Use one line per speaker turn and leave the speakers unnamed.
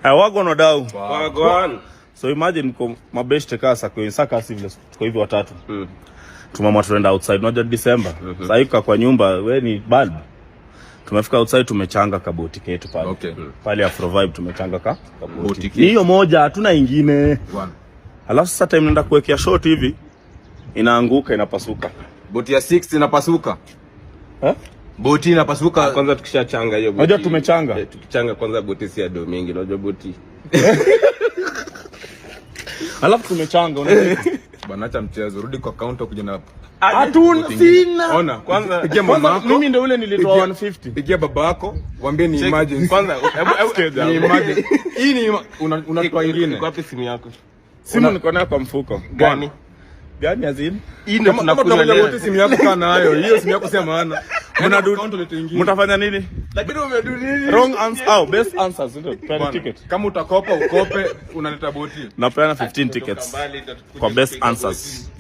Wago no dau.
Wagwan.
So imagine kwa mabeshte kasa kwa saka vile kwa hivyo watatu. Tumamwa tunaenda outside unajua December. Sasa yuka kwa nyumba we ni bad. Tumefika outside tumechanga kaboti ketu pale.
Okay.
Pale Afro Vibe tumechanga kaboti. Hiyo moja hatuna ingine. Alafu sasa time nenda kuwekea shot hivi inaanguka inapasuka.
Boti ya 6 inapasuka. Boti inapasuka kwanza tukishachanga hiyo boti.
Unajua tumechanga.
Tukichanga kwanza boti si ya do mingi unajua boti.
Alafu tumechanga unajua.
Bana acha mchezo rudi kwa counter kuja na
hatuna sina.
Ona kwanza pigia mama yako.
Mimi ndio ule nilitoa 150.
Pigia baba yako, waambie ni emergency. Kwanza
ni emergency.
Hii ni unatoa nyingine. Iko wapi simu yako?
Simu niko nayo kwa mfuko.
Gani?
Gani azini?
Hii ndio tunakuja wote simu yako kana nayo. Hiyo simu yako sema maana.
Mtafanya nini?
Lakini umedu nini?
Wrong answer. Best answers ndio. Peana ticket.
Kama utakopa ukope unaleta boti.
Napeana 15 tickets. Kwa best answers.